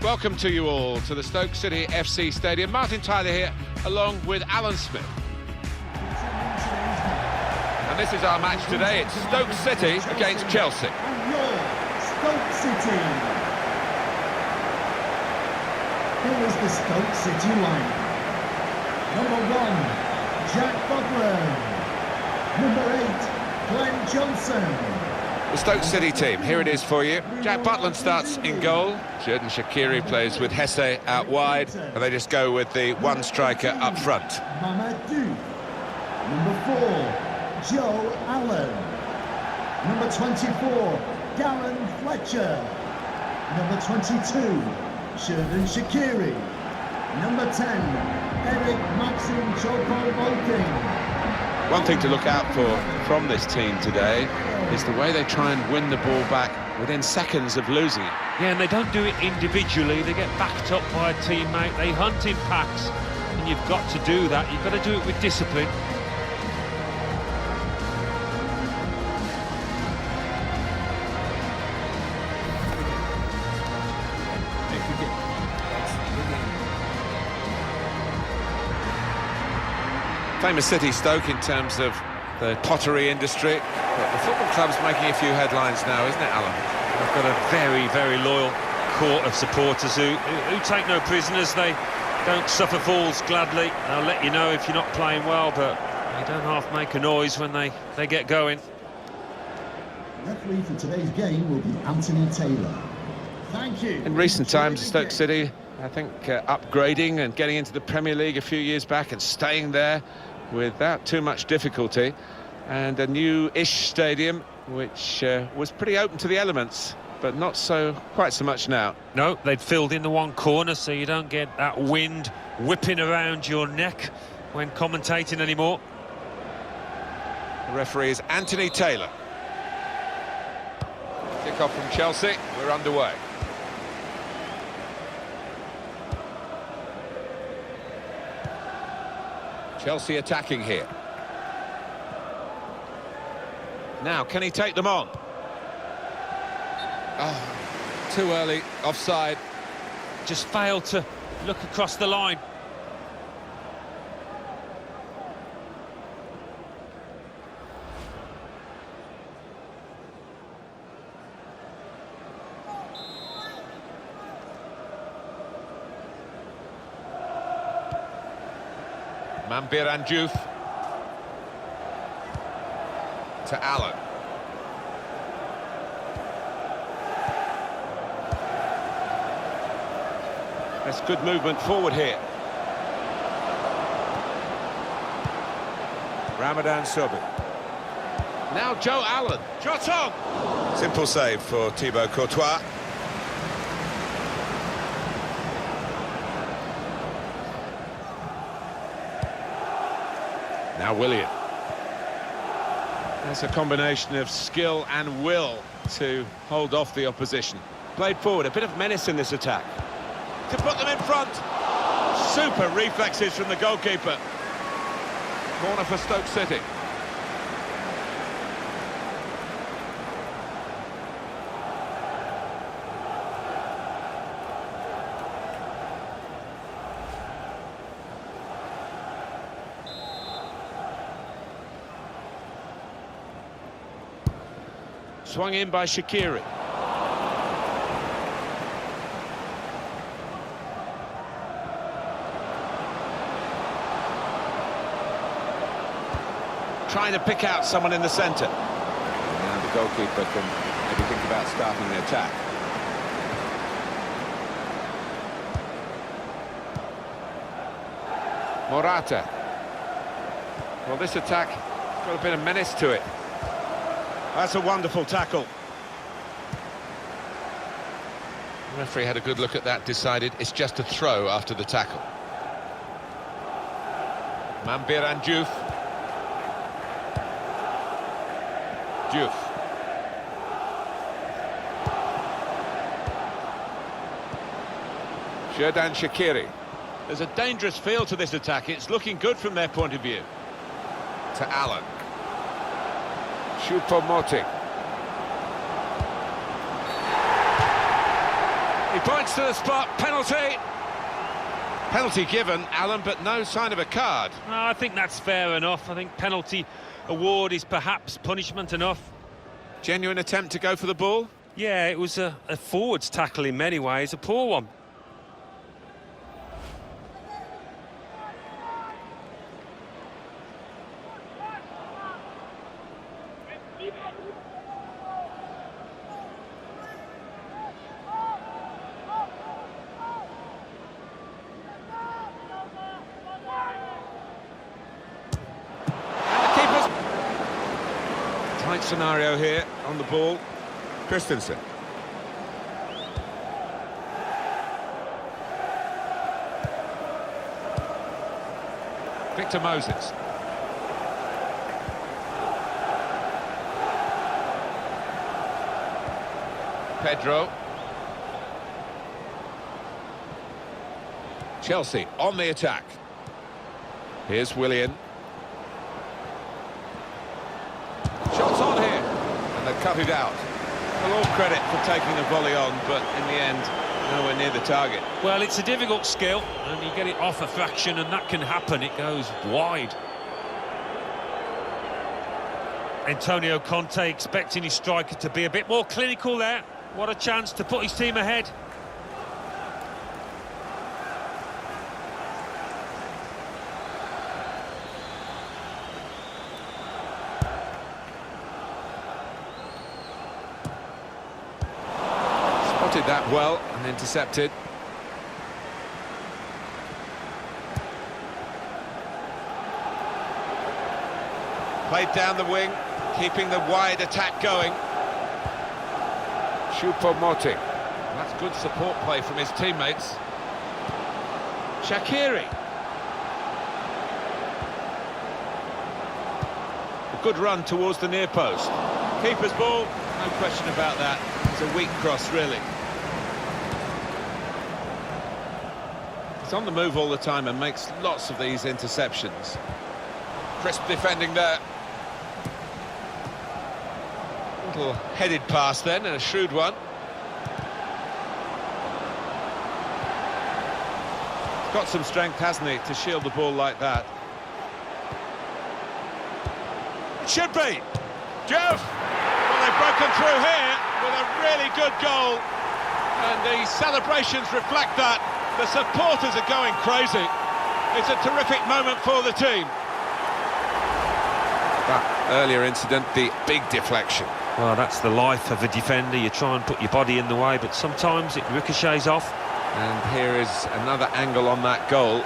Welcome to you all to the Stoke City FC Stadium. Martin Tyler here, along with Alan Smith. And this is our match today. It's Stoke City against Chelsea. And your Stoke City. Here is the Stoke City line. Number 1, Jack Butland. Number 8, Glenn Johnson. The Stoke City team, here it is for you. Jack Butland starts in goal. Xherdan Shaqiri plays with Hesse out wide. And they just go with the one striker up front. Mamadou. Number 4, Joe Allen. Number 24, Darren Fletcher. Number 22, Xherdan Shaqiri. Number 10, Eric Maxim Choupo-Moting. One thing to look out for from this team today is the way they try and win the ball back within seconds of losing it. Yeah, and they don't do it individually. They get backed up by a teammate. They hunt in packs, and you've got to do that. You've got to do it with discipline. Famous city, Stoke, in terms of the pottery industry. But the football club's making a few headlines now, isn't it, Alan? They've got a very, very loyal court of supporters who take no prisoners. They don't suffer falls gladly. They'll let you know if you're not playing well, but they don't half make a noise when they get going. Referee for today's game will be Anthony Taylor. Thank you. In recent times, Stoke City, I think, upgrading and getting into the Premier League a few years back and staying there without too much difficulty, and a new-ish stadium which was pretty open to the elements, but not quite so much now. No, they'd filled in the one corner so you don't get that wind whipping around your neck when commentating anymore. The referee is Anthony Taylor. Kick-off from Chelsea, we're underway. Chelsea attacking here. Now, can he take them on? Oh, too early, offside. Just failed to look across the line. Mambiran Diouf to Allen. That's good movement forward here. Ramadan Sobhi. Now Joe Allen. Shot on! Simple save for Thibaut Courtois. Now Willian. That's a combination of skill and will to hold off the opposition. Played forward, a bit of menace in this attack. To put them in front. Super reflexes from the goalkeeper. Corner for Stoke City. Swung in by Shaqiri. Trying to pick out someone in the centre. And the goalkeeper can maybe think about starting the attack. Morata. Well, this attack has got a bit of menace to it. That's a wonderful tackle. The referee had a good look at that, decided it's just a throw after the tackle. Mambiran Diouf. Diouf. Xherdan Shaqiri. There's a dangerous feel to this attack. It's looking good from their point of view. To Allen. Choupo-Moting. He points to the spot, penalty. Penalty given, Alan, but no sign of a card. No, I think that's fair enough. I think penalty award is perhaps punishment enough. Genuine attempt to go for the ball. Yeah, it was a forwards tackle in many ways, a poor one. Tight scenario here on the ball. Christensen. Victor Moses. Pedro. Chelsea on the attack. Here's Willian. Shots on here, and they cut it out. Well, all credit for taking the volley on, but in the end, nowhere near the target. Well, it's a difficult skill, and you get it off a fraction, and that can happen. It goes wide. Antonio Conte expecting his striker to be a bit more clinical there. What a chance to put his team ahead. Spotted that well and intercepted. Played down the wing, keeping the wide attack going. Choupo-Moting. That's good support play from his teammates. Shaqiri. A good run towards the near post. Keeper's ball, no question about that. It's a weak cross, really. He's on the move all the time and makes lots of these interceptions. Crisp defending there. Little headed pass then, and a shrewd one. He's got some strength, hasn't he, to shield the ball like that. It should be. Jove! Well, they've broken through here with a really good goal. And the celebrations reflect that. The supporters are going crazy. It's a terrific moment for the team. That earlier incident, the big deflection. Well, that's the life of a defender. You try and put your body in the way, but sometimes it ricochets off. And here is another angle on that goal.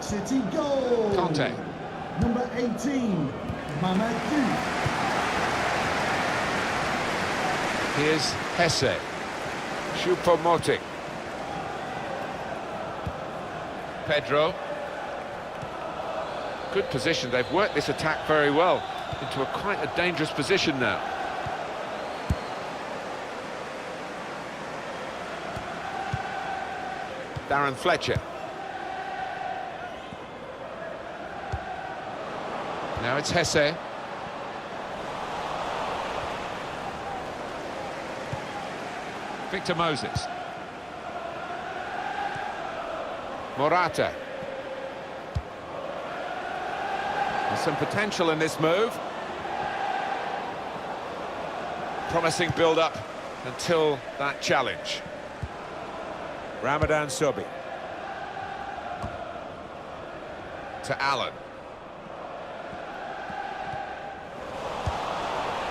City goal. Conte. Number 18, Mamadou. Here's Hesse. Choupo-Moting. Pedro. Good position. They've worked this attack very well into quite a dangerous position now. Darren Fletcher. Now it's Hesse. Victor Moses. Morata. There's some potential in this move. Promising build-up until that challenge. Ramadan Sobi. To Allen.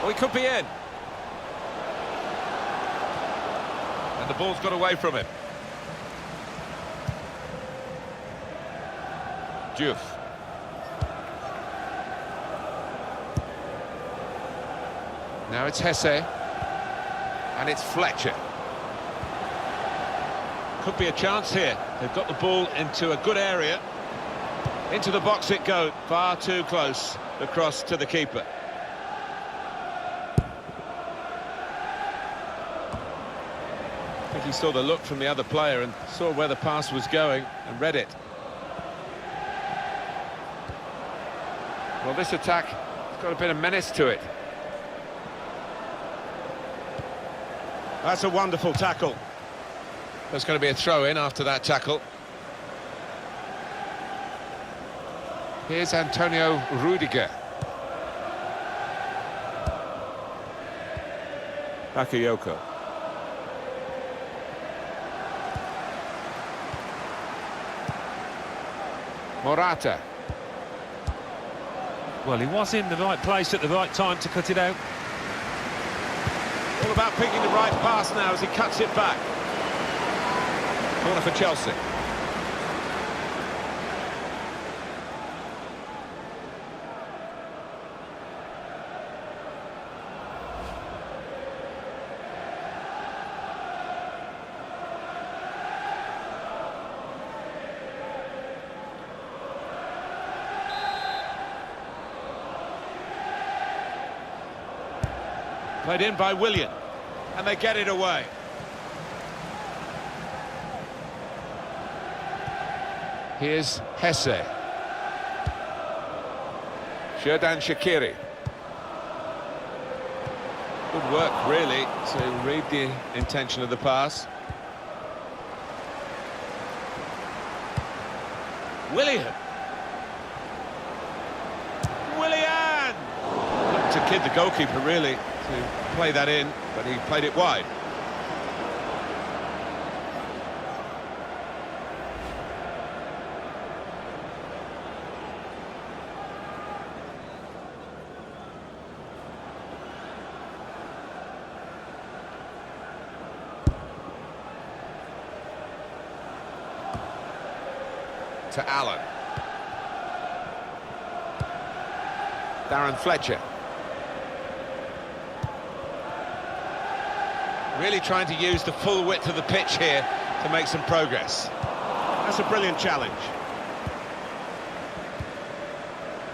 Well, he could be in. And the ball's got away from him. Diouf. Now it's Hesse. And it's Fletcher. Could be a chance here. They've got the ball into a good area. Into the box it goes. Far too close. The cross to the keeper. think he saw the look from the other player and saw where the pass was going and read it. Well, this attack has got a bit of menace to it. That's a wonderful tackle. There's going to be a throw-in after that tackle. Here's Antonio Rudiger. Bakayoko. Morata. Well, he was in the right place at the right time to cut it out. All about picking the right pass now as he cuts it back. Corner for Chelsea. Played in by Willian, and they get it away. Here's Hesse. Xherdan Shaqiri. Good work, really, to read the intention of the pass. Willian. Looked to kid the goalkeeper, really, to play that in, but he played it wide. To Allen. Darren Fletcher. Really trying to use the full width of the pitch here to make some progress. That's a brilliant challenge.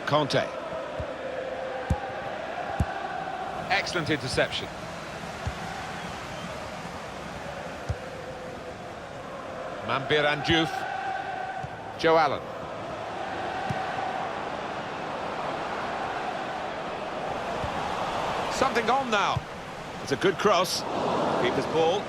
Conte. Excellent interception. Mambir Andjouf. Joe Allen. Something on now. It's a good cross. Keeper's ball.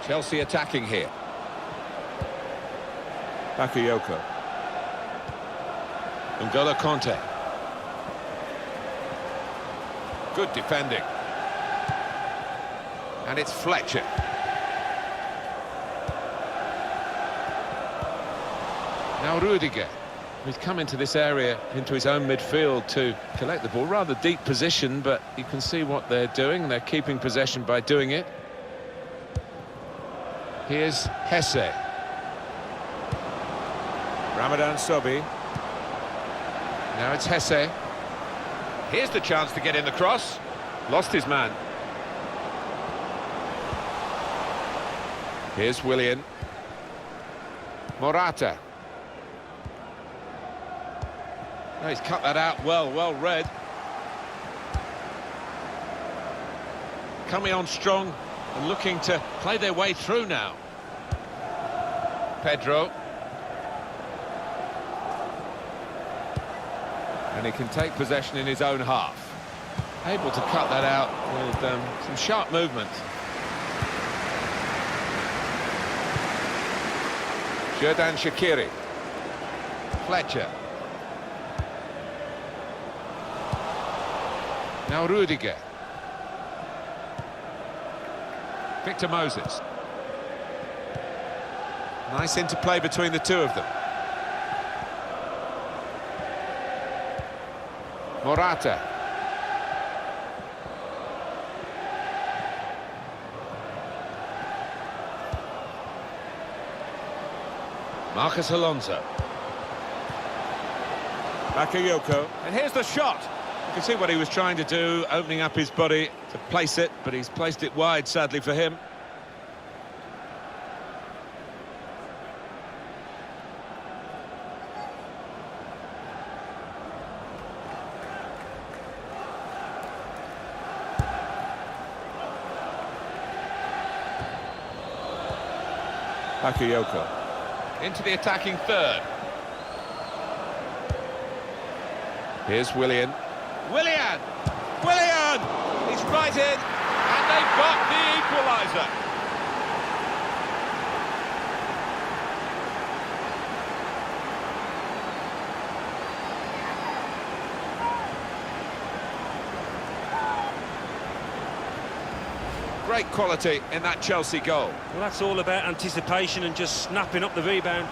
Chelsea attacking here. Bakayoko. N'Golo Conte. Good defending. And it's Fletcher. Now Rudiger, who's come into this area, into his own midfield to collect the ball. Rather deep position, but you can see what they're doing. They're keeping possession by doing it. Here's Hesse. Ramadan Sobhi. Now it's Hesse. Here's the chance to get in the cross. Lost his man. Here's Willian. Morata. Oh, he's cut that out well read. Coming on strong and looking to play their way through now. Pedro. And he can take possession in his own half. Able to cut that out with some sharp movement. Xherdan Shaqiri. Fletcher. Now Rudiger. Victor Moses. Nice interplay between the two of them. Morata. Marcus Alonso. Bakayoko. And here's the shot. You can see what he was trying to do, opening up his body to place it, but he's placed it wide, sadly for him. Bakayoko. Into the attacking third. Here's Willian. Willian! He's right in, and they've got the equaliser. Great quality in that Chelsea goal. Well, that's all about anticipation and just snapping up the rebound.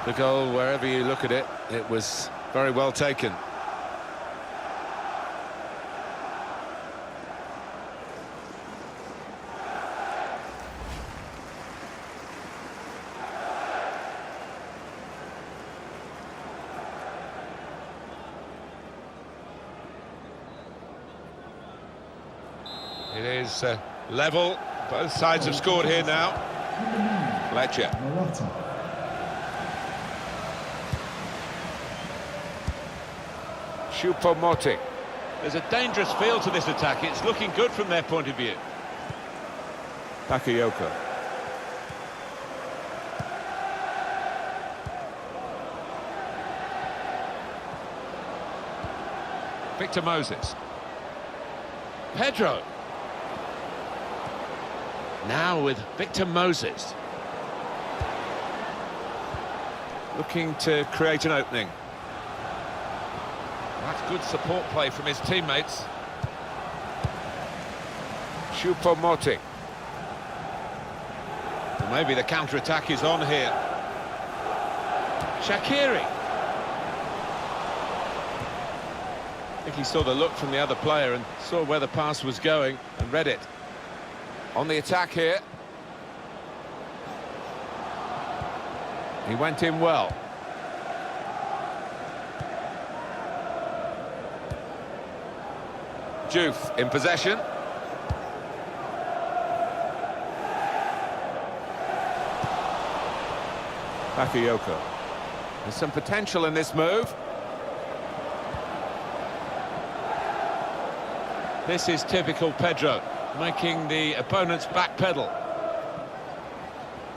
The goal, wherever you look at it, it was very well taken. It is level. Both sides have scored here now. Fletcher. Choupo-Moting. There's a dangerous feel to this attack. It's looking good from their point of view. Bakayoko. Victor Moses. Pedro. Now with Victor Moses. Looking to create an opening. That's good support play from his teammates. Choupo-Moting. Well, maybe the counter-attack is on here. Shaqiri. I think he saw the look from the other player and saw where the pass was going and read it. On the attack here. He went in well. Diouf in possession. Bakayoko. There's some potential in this move. This is typical Pedro, making the opponent's back pedal.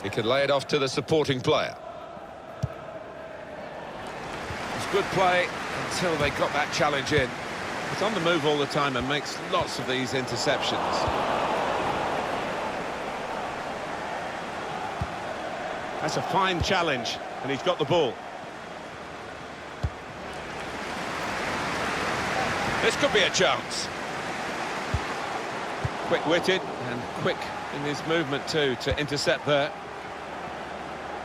He could lay it off to the supporting player. It's good play until they got that challenge in. He's on the move all the time and makes lots of these interceptions. That's a fine challenge, and he's got the ball. This could be a chance. Quick-witted and quick in his movement too to intercept there.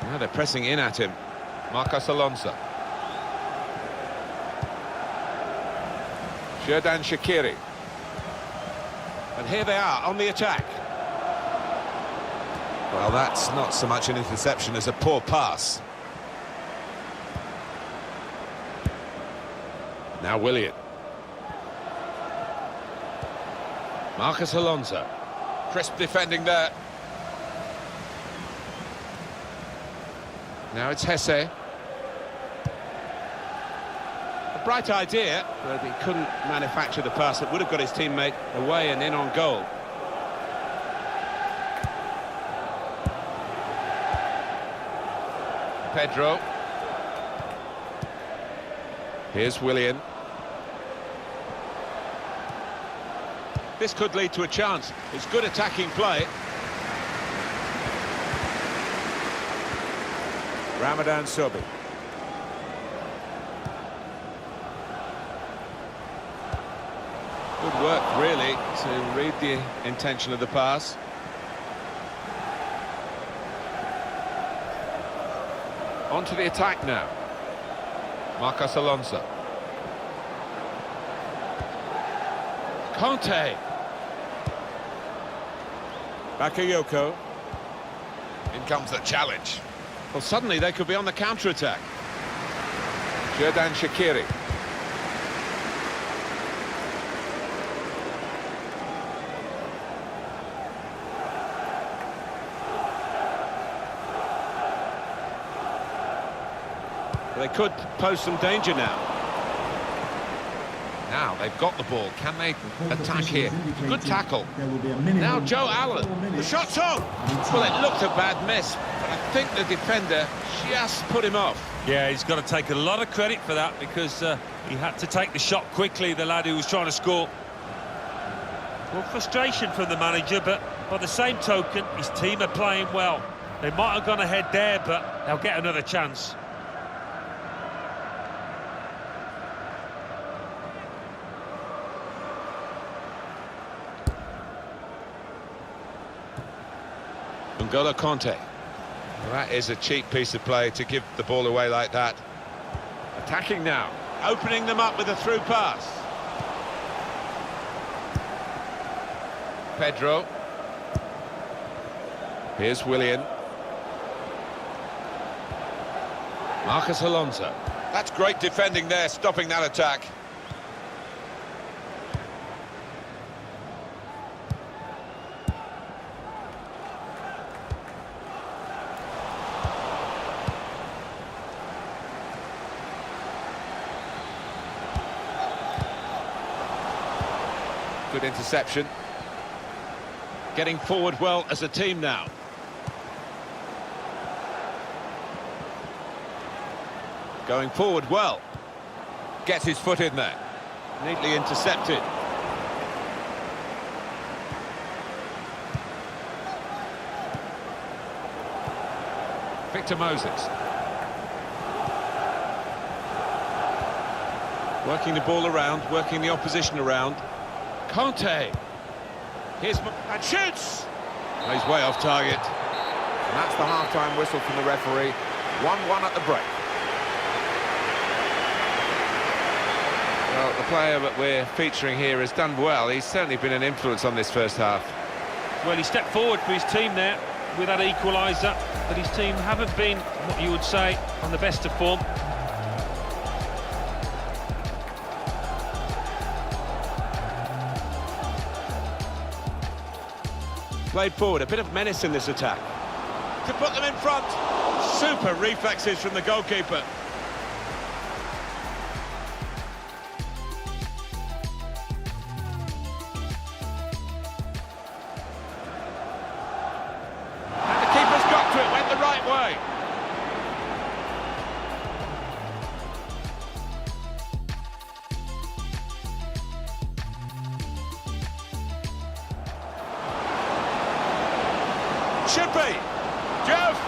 Now they're pressing in at him. Marcos Alonso. Xherdan Shaqiri. And here they are on the attack. Well, that's not so much an interception as a poor pass. Now Willian. Marcos Alonso. Crisp defending there. Now it's Hesse. A bright idea, but he couldn't manufacture the pass that would have got his teammate away and in on goal. Pedro. Here's Willian. This could lead to a chance. It's good attacking play. Ramadan Sobi. Good work, really, to read the intention of the pass. On to the attack now. Marcos Alonso. Conte. Bakayoko. In comes the challenge. Well, suddenly they could be on the counter-attack. Xherdan Shaqiri. They could pose some danger now. Now Now they've got the ball. Can they attack here? Good tackle. There will be a minimum Now Joe of 4 Allen. The minutes. shot's on. Well, it looked a bad miss, but I think the defender just put him off. Yeah, he's got to take a lot of credit for that because he had to take the shot quickly, the lad who was trying to score. Well, frustration from the manager, but by the same token, his team are playing well. They might have gone ahead there, but they'll get another chance. N'Golo Conte. Well, that is a cheap piece of play to give the ball away like that. Attacking now, opening them up with a through pass. Pedro. Here's Willian. Marcus Alonso. That's great defending there, stopping that attack. Good interception. Getting forward well as a team now. Going forward well. Gets his foot in there. Neatly intercepted. Victor Moses. Working the ball around, working the opposition around. Conte. Here's and shoots. Oh, he's way off target. And that's the half-time whistle from the referee. 1-1 at the break. Well, the player that we're featuring here has done well. He's certainly been an influence on this first half. Well, he stepped forward for his team there with that equaliser, but his team haven't been, what you would say, on the best of form. Played forward, a bit of menace in this attack. To put them in front. Super reflexes from the goalkeeper. And the keeper's got to it, went the right way. Should be. Jove.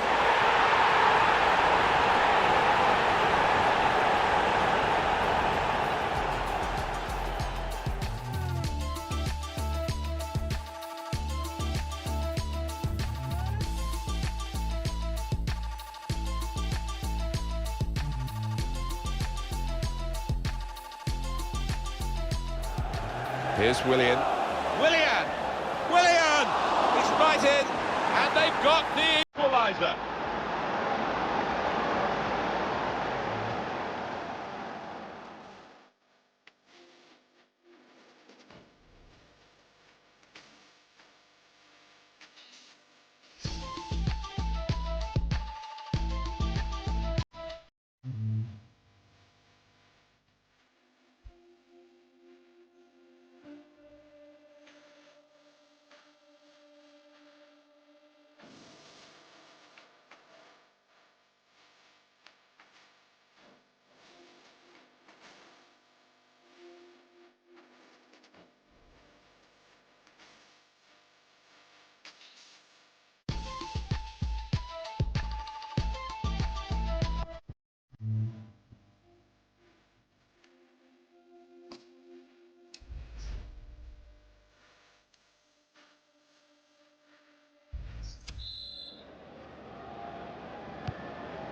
Here's Willian. Willian! Willian! He's right in. And they've got the equaliser.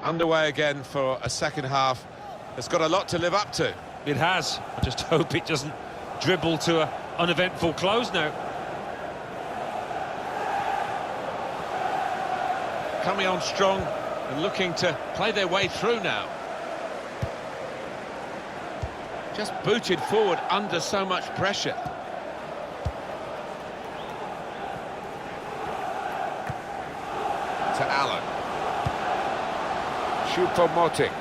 Underway again for a second half. It's got a lot to live up to. It has. I just hope it doesn't dribble to an uneventful close now. Coming on strong and looking to play their way through now. Just booted forward under so much pressure. To Allen. Choupo-Moting.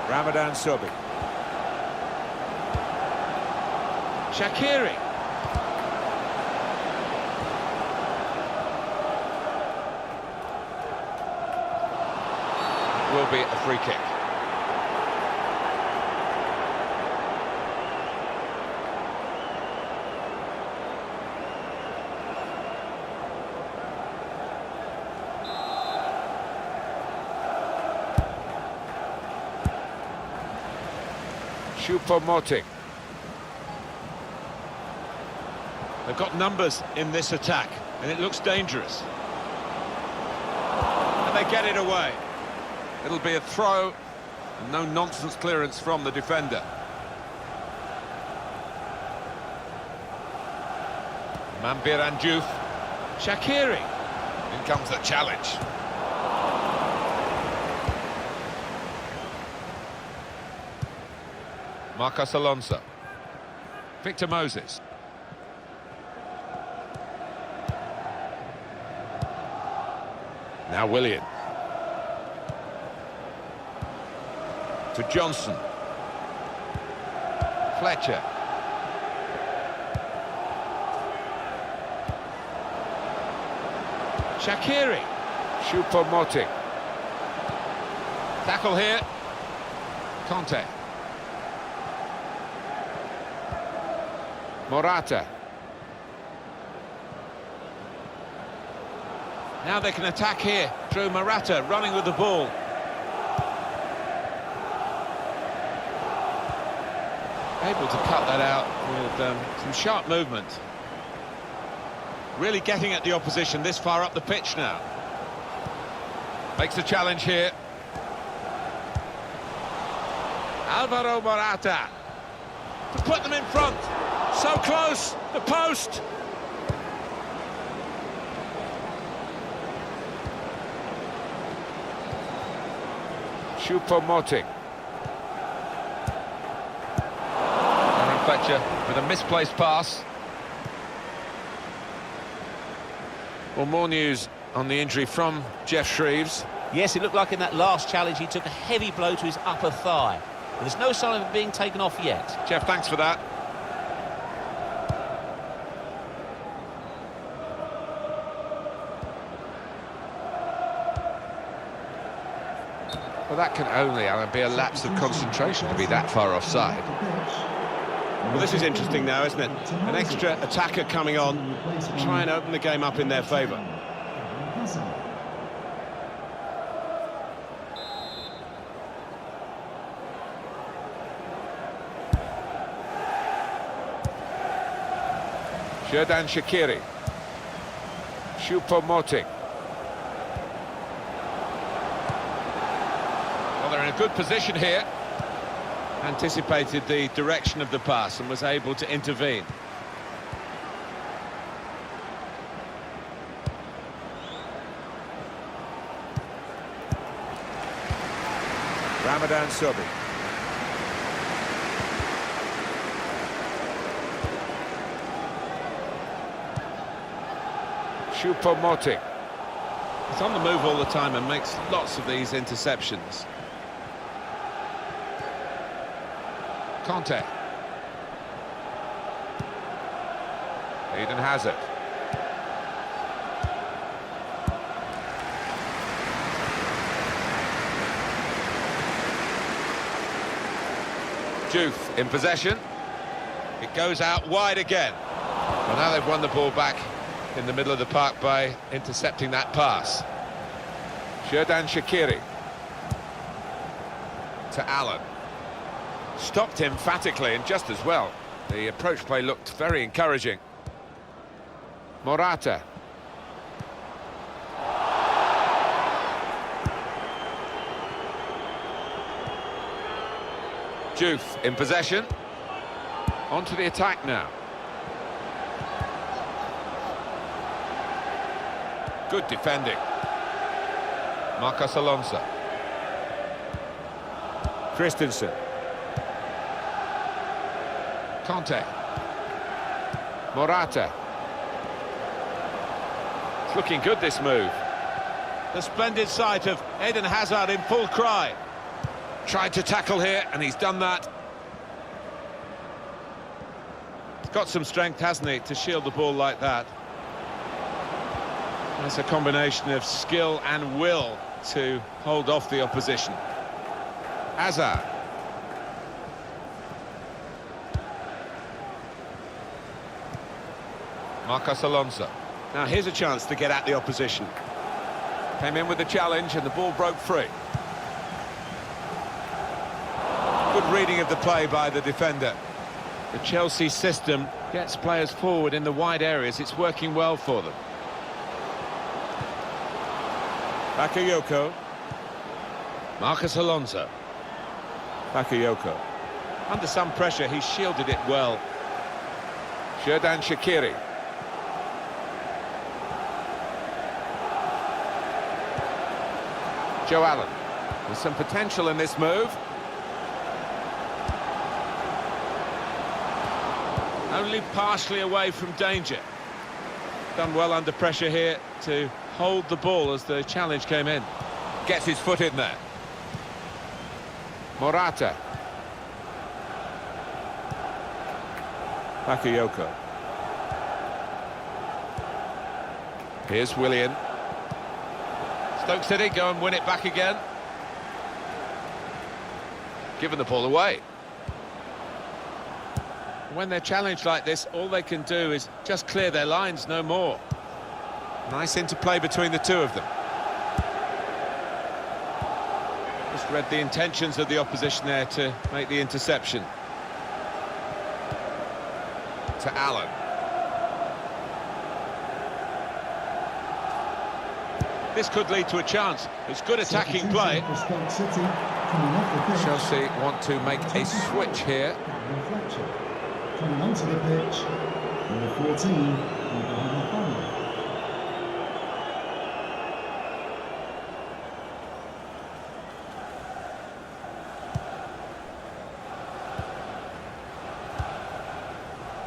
Ramadan Sobhi. Shaqiri. Will be a free kick. Choupo-Moting. They've got numbers in this attack, and it looks dangerous. And they get it away. It'll be a throw, and no nonsense clearance from the defender. Mambiran Diouf. Shaqiri. In comes the challenge. Marcos Alonso. Victor Moses. Now Willian. To Johnson. Fletcher. Shaqiri. Choupo-Moting. Tackle here. Conte. Morata. Now they can attack here through Morata, running with the ball. Able to cut that out with some sharp movement. Really getting at the opposition this far up the pitch now. Makes the challenge here. Alvaro Morata. To put them in front. So close, the post. Choupo-Moting. Aaron Fletcher with a misplaced pass. Well, more news on the injury from Jeff Shreeves. Yes, it looked like in that last challenge he took a heavy blow to his upper thigh. But there's no sign of it being taken off yet. Jeff, thanks for that. Well, that can only, Alan, be a lapse of concentration to be that far offside. Well, this is interesting now, isn't it? An extra attacker coming on to try and open the game up in their favour. Xherdan Shaqiri. Choupo-Moting. Well, they're in a good position here. Anticipated the direction of the pass and was able to intervene. Ramadan Sobhi. Choupo-Moting. He's on the move all the time and makes lots of these interceptions. Conte. Eden Hazard. Diouf in possession. It goes out wide again. Well, now they've won the ball back in the middle of the park by intercepting that pass. Xherdan Shaqiri. To Allen. Stopped emphatically and just as well. The approach play looked very encouraging. Morata. Diouf in possession. Onto the attack now. Good defending. Marcos Alonso. Christensen. Conte. Morata. It's looking good, this move. The splendid sight of Eden Hazard in full cry. Tried to tackle here, and he's done that. He's got some strength, hasn't he, to shield the ball like that. That's a combination of skill and will to hold off the opposition. Hazard. Marcos Alonso. Now here's a chance to get at the opposition. Came in with the challenge and the ball broke free. Good reading of the play by the defender. The Chelsea system gets players forward in the wide areas. It's working well for them. Bakayoko. Marcos Alonso. Bakayoko. Under some pressure, he shielded it well. Xherdan Shaqiri. Joe Allen. There's some potential in this move. Only partially away from danger. Done well under pressure here to hold the ball as the challenge came in. Gets his foot in there. Morata. Bakayoko. Here's Willian. Stoke City go and win it back again. Giving the ball away. When they're challenged like this, all they can do is just clear their lines, no more. Nice interplay between the two of them. Just read the intentions of the opposition there to make the interception. To Allen. This could lead to a chance. It's good attacking play. Chelsea want to make a switch here. Coming onto the pitch, number 14,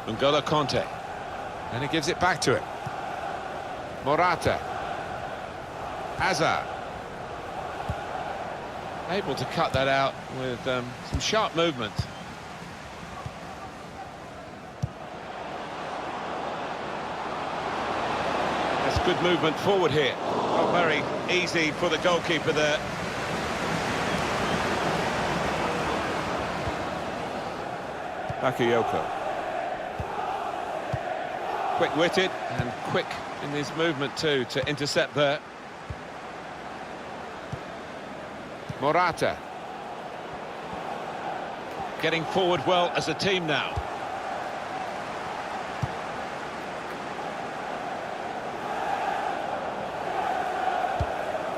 N'Golo Kanté. And he gives it back to him. Morata. Hazard. Able to cut that out with some sharp movement. That's good movement forward here. Not very easy for the goalkeeper there. Bakayoko. Quick-witted and quick in his movement too to intercept there. Morata. Getting forward well as a team now.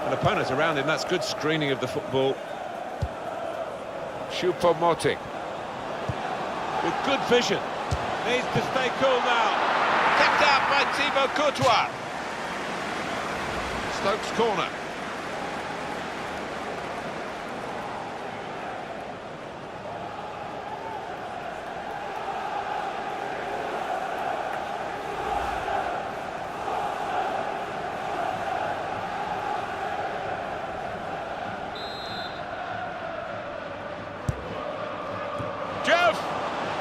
An opponent around him, that's good screening of the football. Choupo-Moting. With good vision. Needs to stay cool now. Kept out by Thibaut Courtois. Stoke's corner.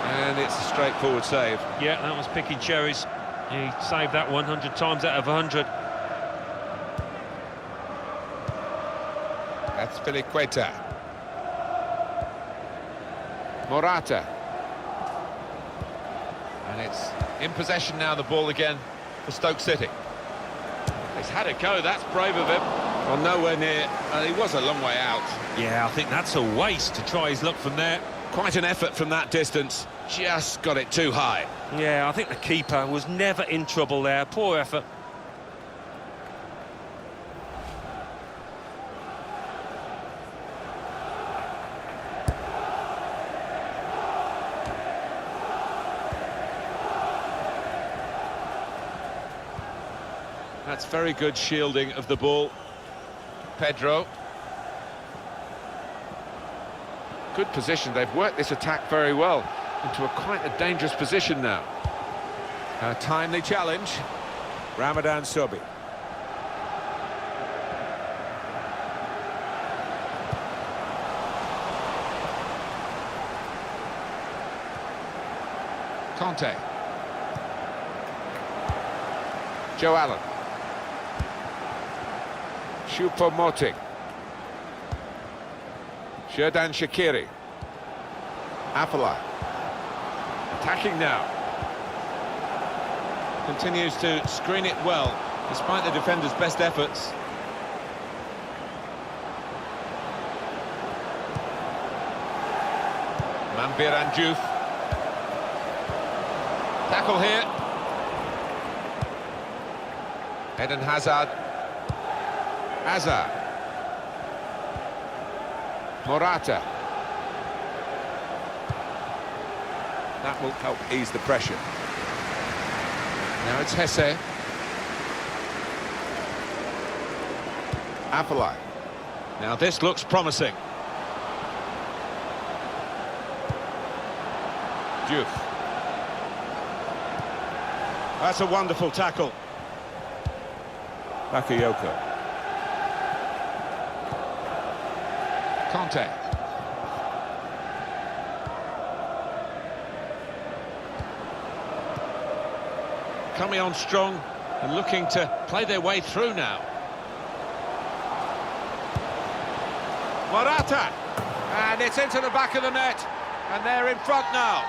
And it's a straightforward save. Yeah, that was picking cherries. He saved that 100 times out of 100. That's Filiqueta. Morata. And it's in possession now, the ball again for Stoke City. He's had a go, that's brave of him. Well, nowhere near. He was a long way out. Yeah, I think that's a waste to try his luck from there. Quite an effort from that distance. Just got it too high. Yeah, I think the keeper was never in trouble there. Poor effort. That's very good shielding of the ball. Pedro. Good position. They've worked this attack very well into quite a dangerous position now. A timely challenge. Ramadan Sobi. Kanté. Joe Allen. Choupo-Moting. Xherdan Shaqiri. Afellay. Attacking now. Continues to screen it well, despite the defender's best efforts. Manbir and Diouf. Tackle here. Eden Hazard. Hazard. Morata. That will help ease the pressure. Now it's Hesse. Afellay. Now this looks promising. Diouf. That's a wonderful tackle. Bakayoko. Conte. Coming on strong and looking to play their way through now. Morata. And it's into the back of the net. And they're in front now.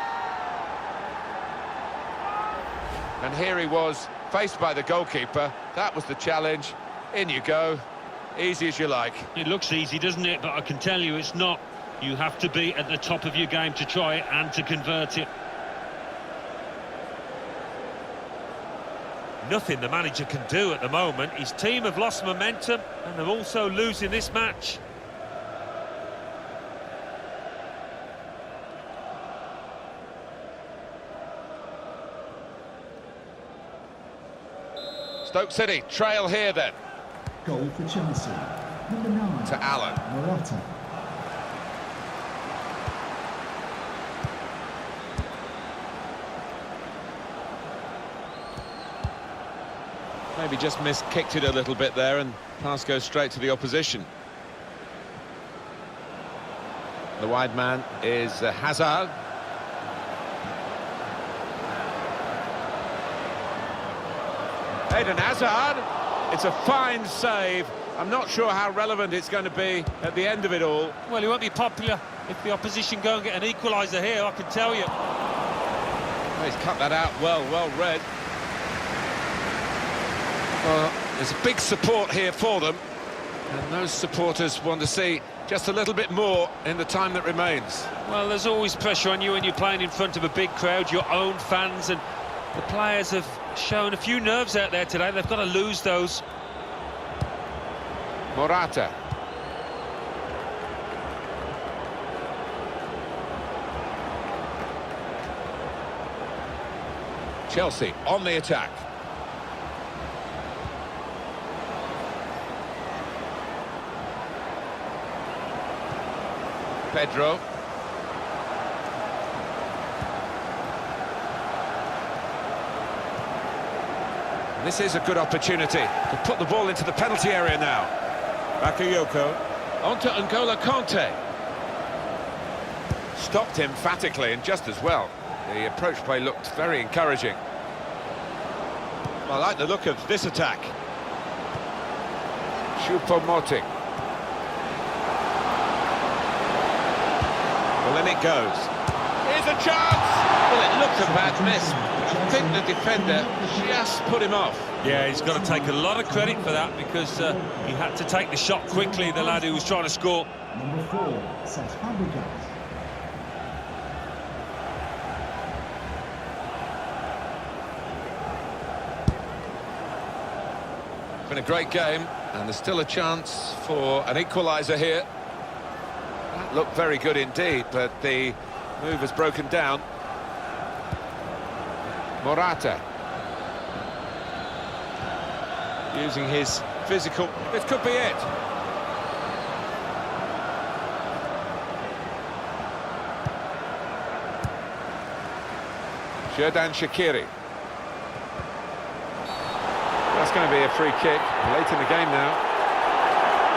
And here he was, faced by the goalkeeper. That was the challenge. In you go. Easy as you like. It looks easy, doesn't it? But I can tell you it's not. You have to be at the top of your game to try it and to convert it. Nothing the manager can do at the moment. His team have lost momentum and they're also losing this match. Stoke City trail here then. Goal for Chelsea. Number 9. To Allen. Morata. Maybe just kicked it a little bit there, and pass goes straight to the opposition. The wide man is Hazard. Eden Hazard. It's a fine save. I'm not sure how relevant it's going to be at the end of it all. Well, he won't be popular if the opposition go and get an equaliser here, I can tell you. Oh, he's cut that out well read. Well, there's a big support here for them, and those supporters want to see just a little bit more in the time that remains. Well, there's always pressure on you when you're playing in front of a big crowd, your own fans, and the players have shown a few nerves out there today. They've got to lose those. Morata. Chelsea on the attack. Pedro. This is a good opportunity to put the ball into the penalty area now. Bakayoko. On to N'Golo Kanté. Stopped emphatically and just as well. The approach play looked very encouraging. I like the look of this attack. Choupo-Moting. Well, then it goes. Here's a chance! Well, it looked a bad miss. I think the defender just put him off. Yeah, he's got to take a lot of credit for that, because he had to take the shot quickly, the lad who was trying to score. Number 4, Seth Fabregas. Been a great game, and there's still a chance for an equaliser here. That looked very good indeed, but the move has broken down. Morata. Using his physical... This could be it. Xherdan Shaqiri. That's going to be a free kick late in the game now.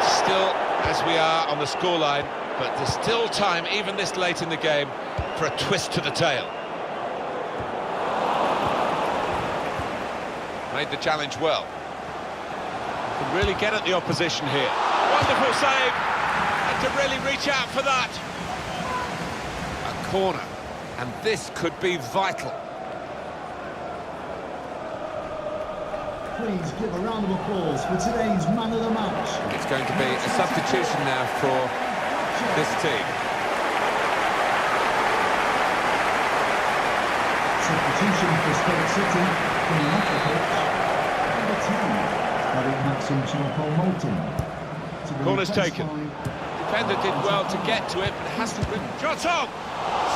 Still, as we are on the scoreline, but there's still time, even this late in the game, for a twist to the tail. Made the challenge well. Can really get at the opposition here. Wonderful save. And to really reach out for that. A corner. And this could be vital. Please give a round of applause for today's man of the match. It's going to be a substitution now for this team. Substitution for Stoke City, coming off the pitch, number 10, having Maxim Charcoal-Moulton. Corner's taken. Defender did well to get to it, but hasn't been... Shot on!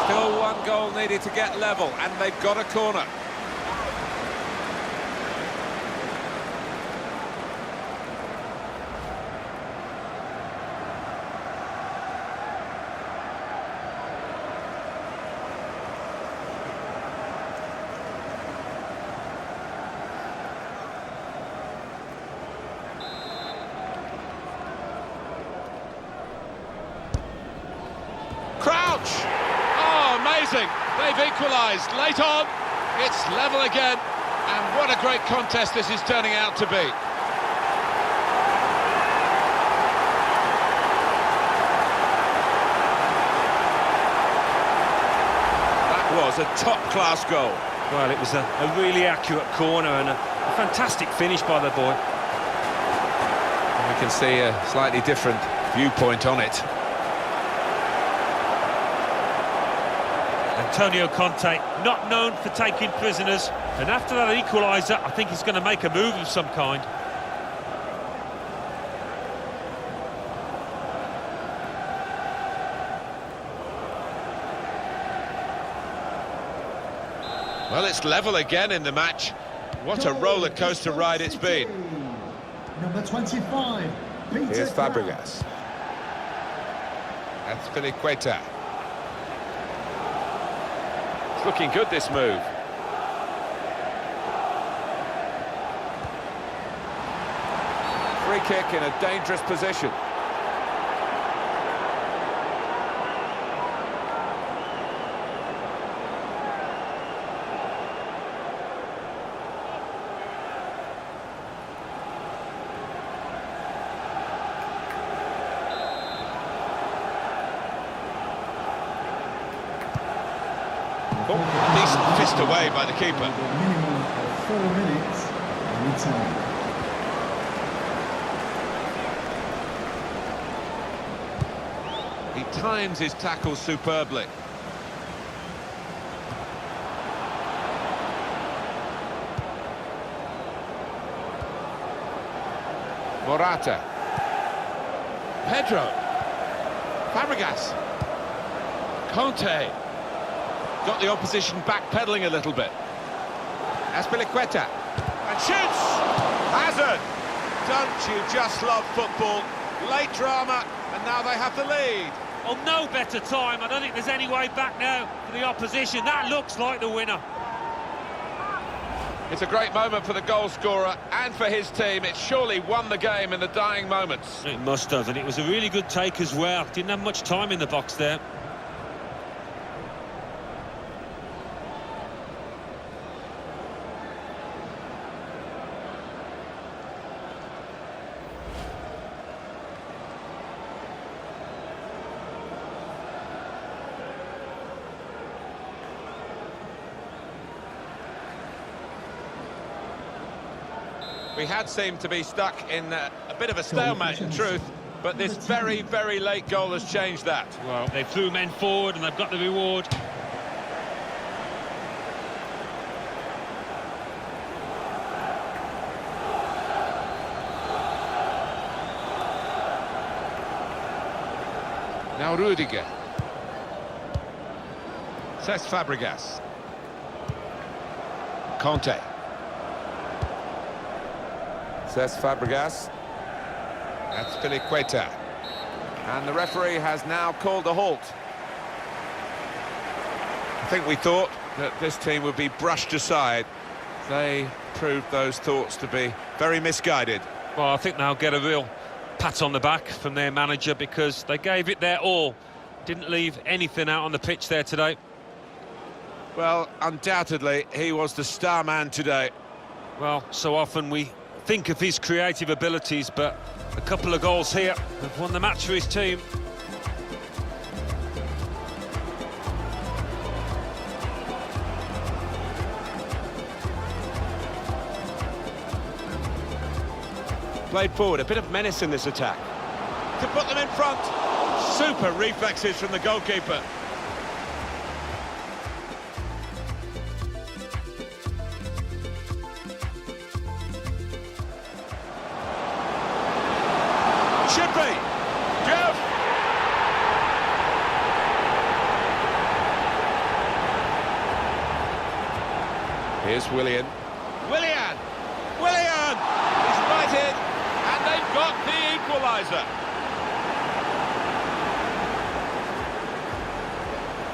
Still one goal needed to get level, and they've got a corner. They've equalised late on. It's level again, and what a great contest this is turning out to be. That was a top-class goal. Well, it was a really accurate corner and a fantastic finish by the boy. And we can see a slightly different viewpoint on it. Antonio Conte, not known for taking prisoners, and after that equaliser, I think he's going to make a move of some kind. Well, it's level again in the match. What a roller coaster ride it's been. Number 25, Peter. Here's Fabregas. That's Filiqueta. It's looking good, this move. Free kick in a dangerous position. Decent fist away by the keeper. Minimum of 4 minutes anytime. He times his tackles superbly. Morata. Pedro. Fabregas. Conte. Got the opposition backpedaling a little bit. Azpilicueta. And shoots! Hazard! Don't you just love football? Late drama, and now they have the lead. Oh, no better time. I don't think there's any way back now for the opposition. That looks like the winner. It's a great moment for the goal scorer and for his team. It surely won the game in the dying moments. It must have, and it was a really good take as well. Didn't have much time in the box there. We had seemed to be stuck in a bit of a stalemate, in truth, but this very, very late goal has changed that. Well, they threw men forward and they've got the reward. Now Rudiger. Cesc Fabregas. Conte. Cesc Fabregas. That's Filiqueta. And the referee has now called a halt. I think we thought that this team would be brushed aside. They proved those thoughts to be very misguided. Well, I think they'll get a real pat on the back from their manager because they gave it their all. Didn't leave anything out on the pitch there today. Well, undoubtedly, he was the star man today. Well, so often we think of his creative abilities, but a couple of goals here have won the match for his team. Played forward, a bit of menace in this attack. To put them in front. Super reflexes from the goalkeeper. Should be. Jeff. Here's Willian. Willian! Willian! He's right in, and they've got the equaliser.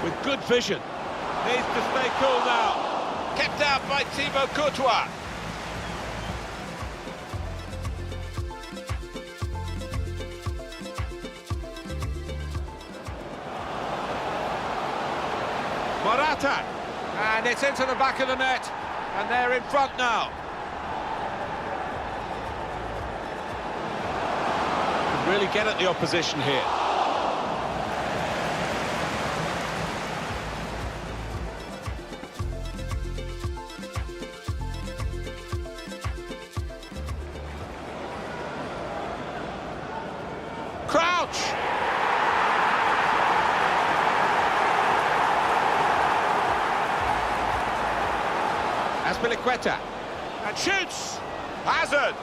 With good vision. Needs to stay cool now. Kept out by Thibaut Courtois. Morata, and it's into the back of the net, and they're in front now. Can really get at the opposition here. Crouch! Azpilicueta, and shoots! Hazard!